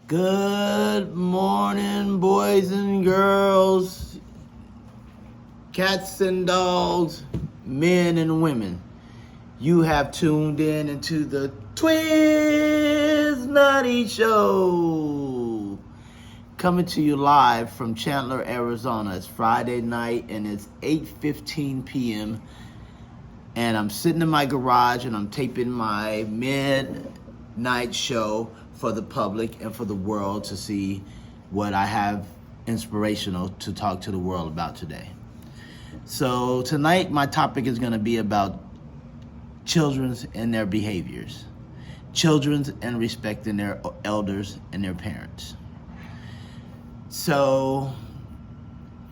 Good morning, boys and girls, cats and dogs, men and women. You have tuned in into the Twiz Nadi Show. Coming to you live from Chandler, Arizona. It's Friday night and it's 8:15 p.m. And I'm sitting in my garage and I'm taping my midnight show for the public and for the world to see what I have inspirational to talk to the world about today. So tonight my topic is going to be about children and their behaviors, children and respecting their elders and their parents. So,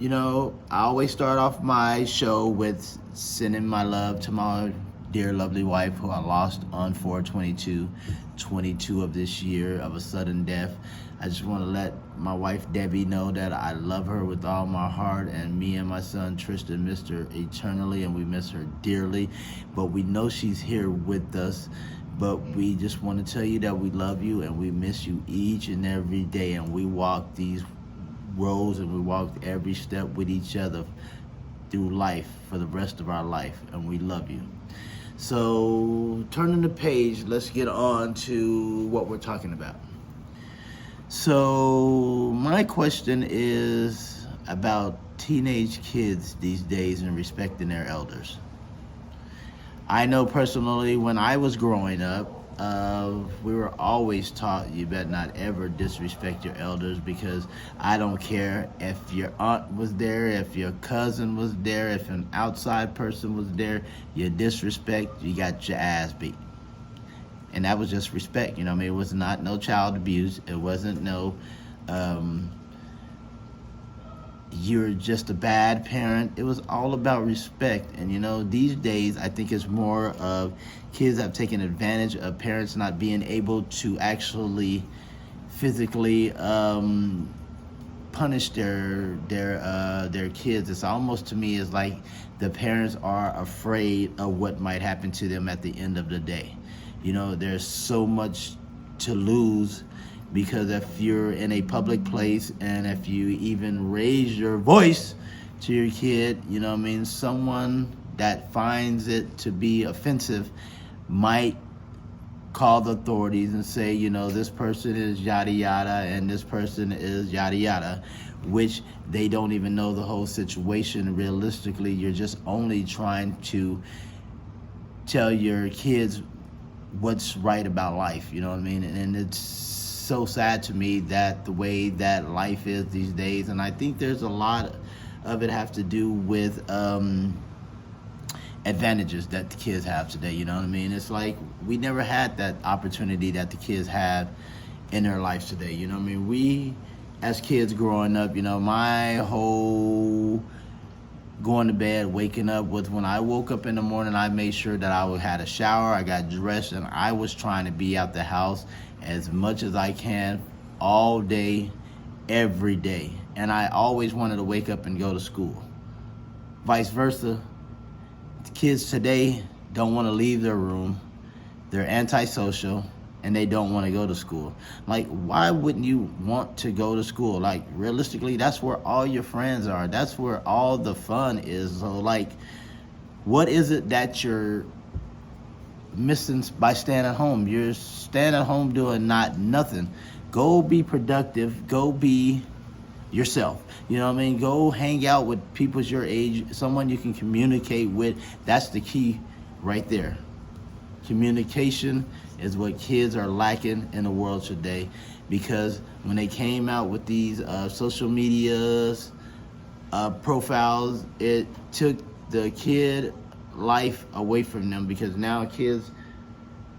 I always start off my show with sending my love to my dear lovely wife who I lost on 4/22/22 of this year of a sudden death. I just want to let my wife Debbie know that I love her with all my heart, and me and my son Tristan missed her eternally and we miss her dearly, but we know she's here with us. But we just want to tell you that we love you and we miss you each and every day, and we walk these roads and we walk every step with each other through life for the rest of our life, and we love you. So turning the page, let's get on to what we're talking about. So my question is about teenage kids these days and respecting their elders. I know personally when I was growing up, we were always taught you better not ever disrespect your elders, because I don't care if your aunt was there, if your cousin was there, if an outside person was there, you disrespect, you got your ass beat. And that was just respect, it was not no child abuse. It wasn't no, you're just a bad parent. It was all about respect. And these days I think it's more of kids have taken advantage of parents not being able to actually physically punish their kids. It's almost, to me, it's like the parents are afraid of what might happen to them at the end of the day. There's so much to lose, because if you're in a public place and if you even raise your voice to your kid, someone that finds it to be offensive might call the authorities and say, this person is yada yada and this person is yada yada, which they don't even know the whole situation. Realistically, you're just only trying to tell your kids what's right about life, and it's so sad to me that the way that life is these days. And I think there's a lot of it have to do with advantages that the kids have today. It's like we never had that opportunity that the kids have in their lives today. We as kids growing up, my whole going to bed, waking up was when I woke up in the morning, I made sure that I had a shower, I got dressed, and I was trying to be out the house as much as I can all day, every day. And I always wanted to wake up and go to school. Vice versa, the kids today don't want to leave their room, they're antisocial, and they don't want to go to school. Like, why wouldn't you want to go to school? Like, realistically, that's where all your friends are. That's where all the fun is. So, like, what is it that you're missing by staying at home? You're staying at home doing nothing. Go be productive. Go be yourself. Go hang out with people your age, someone you can communicate with. That's the key right there. Communication is what kids are lacking in the world today, because when they came out with these social medias profiles, it took the kid life away from them. Because now kids,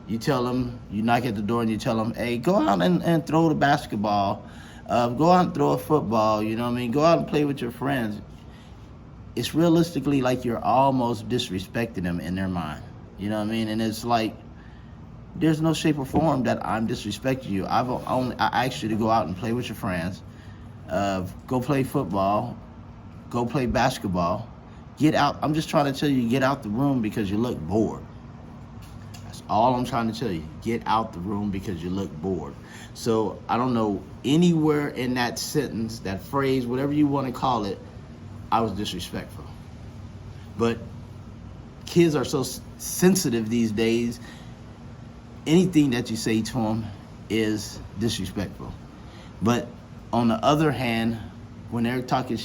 you tell them, you knock at the door and you tell them, hey, go out and throw the basketball, go out and throw a football, go out and play with your friends. It's realistically like you're almost disrespecting them in their mind. And it's like, there's no shape or form that I'm disrespecting you. I asked you to go out and play with your friends, go play football, go play basketball, get out. I'm just trying to tell you, get out the room because you look bored. That's all I'm trying to tell you. Get out the room because you look bored. So I don't know anywhere in that sentence, that phrase, whatever you want to call it, I was disrespectful. But kids are so sensitive these days. Anything that you say to them is disrespectful. But on the other hand, when they're talking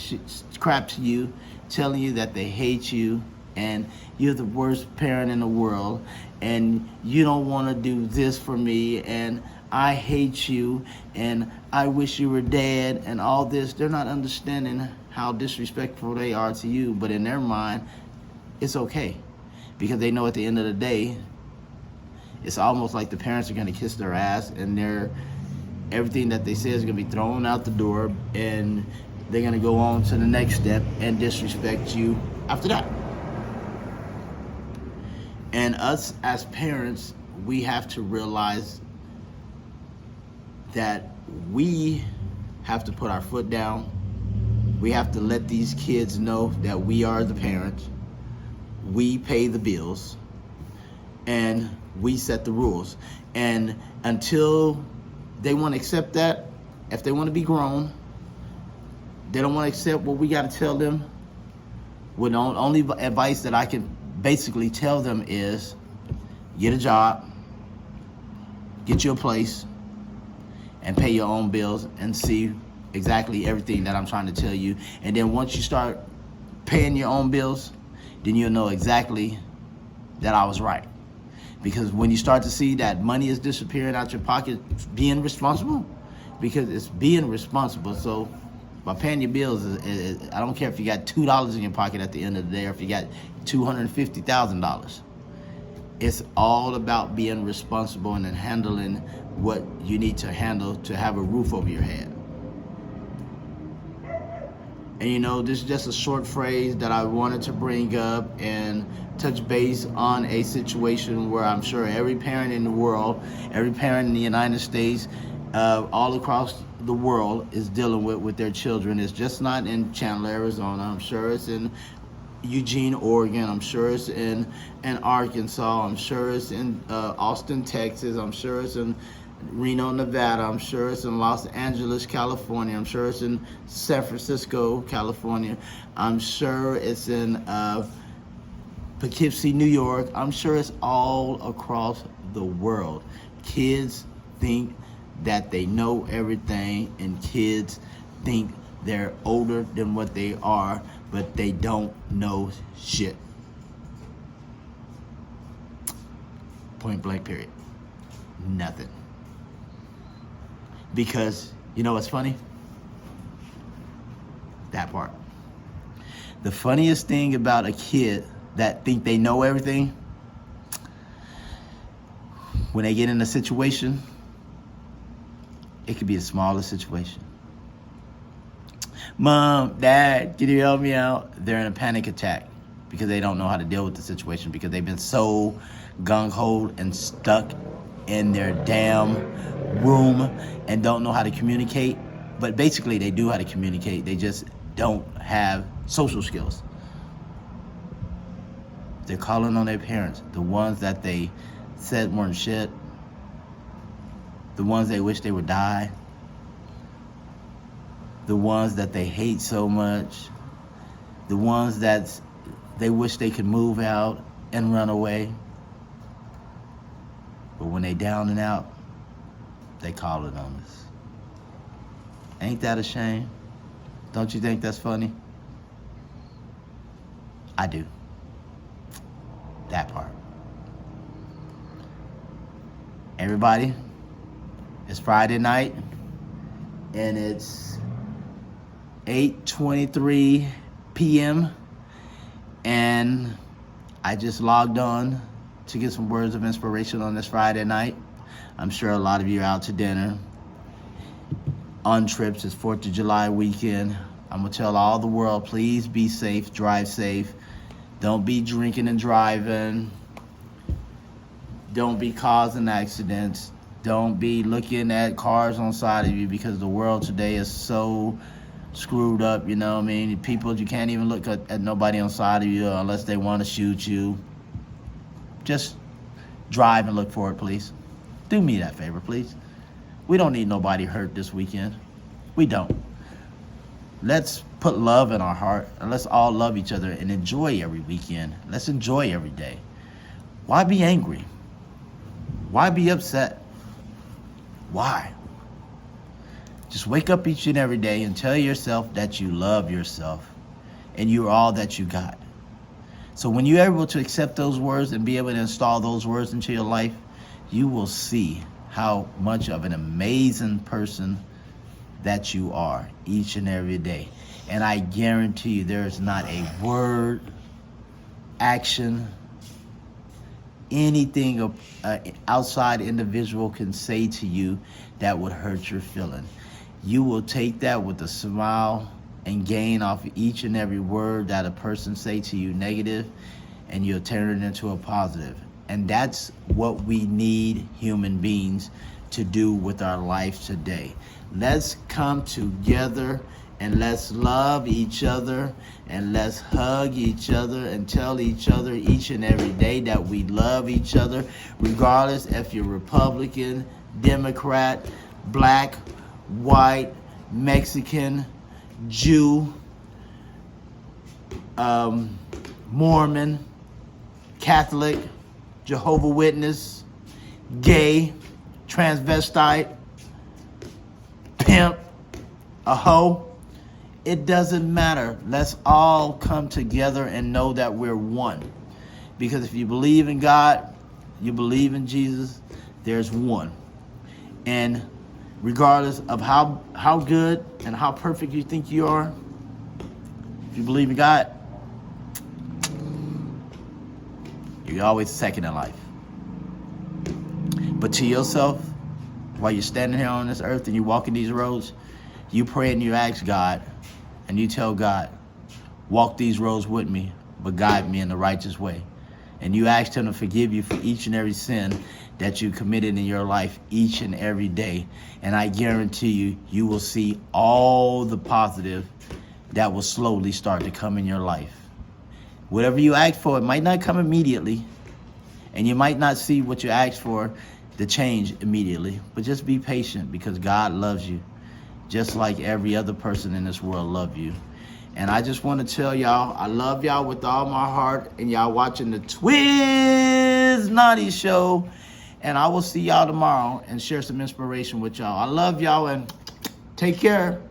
crap to you, telling you that they hate you and you're the worst parent in the world and you don't want to do this for me and I hate you and I wish you were dead and all this, they're not understanding how disrespectful they are to you. But in their mind, it's okay, because they know at the end of the day, it's almost like the parents are going to kiss their ass and everything that they say is going to be thrown out the door, and they're going to go on to the next step and disrespect you after that. And us as parents, we have to realize that we have to put our foot down. We have to let these kids know that we are the parents. We pay the bills and we set the rules. And until they want to accept that, if they want to be grown, they don't want to accept what we got to tell them. Well, the only advice that I can basically tell them is get a job, get you a place, and pay your own bills and see exactly everything that I'm trying to tell you. And then once you start paying your own bills, then you'll know exactly that I was right. Because when you start to see that money is disappearing out your pocket, being responsible, because it's being responsible. So by paying your bills, I don't care if you got $2 in your pocket at the end of the day or if you got $250,000. It's all about being responsible and then handling what you need to handle to have a roof over your head. And you know, this is just a short phrase that I wanted to bring up and touch base on a situation where I'm sure every parent in the world, every parent in the United States, all across the world is dealing with their children. It's just not in Chandler, Arizona. I'm sure it's in Eugene, Oregon. I'm sure it's in Arkansas. I'm sure it's in Austin, Texas. I'm sure it's in Reno, Nevada. I'm sure it's in Los Angeles, California. I'm sure it's in San Francisco, California. I'm sure it's in Poughkeepsie, New York. I'm sure it's all across the world. Kids think that they know everything, and kids think they're older than what they are, but they don't know shit. Point blank, period. Nothing. Because, you know what's funny? That part. The funniest thing about a kid that think they know everything, when they get in a situation, it could be the smallest situation. Mom, Dad, can you help me out? They're in a panic attack because they don't know how to deal with the situation, because they've been so gung-ho and stuck in their damn room and don't know how to communicate. But basically they do how to communicate. They just don't have social skills. They're calling on their parents, the ones that they said weren't shit, the ones they wish they would die, the ones that they hate so much, the ones that they wish they could move out and run away. But when they down and out, they call it on us. Ain't that a shame? Don't you think that's funny? I do. That part. Everybody, it's Friday night, and it's 8:23 p.m. and I just logged on to get some words of inspiration on this Friday night. I'm sure a lot of you are out to dinner, on trips. It's 4th of July weekend. I'm gonna tell all the world, please be safe, drive safe. Don't be drinking and driving. Don't be causing accidents. Don't be looking at cars on side of you, because the world today is so screwed up, you know what I mean? People, you can't even look at nobody on side of you unless they want to shoot you. Just drive and look for it, please. Do me that favor, please. We don't need nobody hurt this weekend. We don't. Let's put love in our heart, and let's all love each other and enjoy every weekend. Let's enjoy every day. Why be angry? Why be upset? Why? Just wake up each and every day and tell yourself that you love yourself and you're all that you got. So when you're able to accept those words and be able to install those words into your life, you will see how much of an amazing person that you are each and every day. And I guarantee you there is not a word, action, anything outside individual can say to you that would hurt your feeling. You will take that with a smile and gain off each and every word that a person say to you negative, and you'll turn it into a positive. And that's what we need human beings to do with our life today. Let's come together and let's love each other and let's hug each other and tell each other each and every day that we love each other, regardless if you're Republican, Democrat, black, white, Mexican, Jew, Mormon, Catholic, Jehovah's Witness, gay, transvestite, pimp, a hoe. It doesn't matter. Let's all come together and know that we're one. Because if you believe in God, you believe in Jesus, there's one. And regardless of how good and how perfect you think you are, if you believe in God, you're always second in life. But to yourself, while you're standing here on this earth and you're walking these roads, you pray and you ask God, and you tell God, walk these roads with me, but guide me in the righteous way. And you ask him to forgive you for each and every sin that you committed in your life each and every day. And I guarantee you, you will see all the positive that will slowly start to come in your life. Whatever you ask for, it might not come immediately, and you might not see what you asked for, the change immediately, but just be patient because God loves you just like every other person in this world loves you. And I just want to tell y'all, I love y'all with all my heart, and y'all watching the Twiz Nadi show, and I will see y'all tomorrow and share some inspiration with y'all. I love y'all, and take care.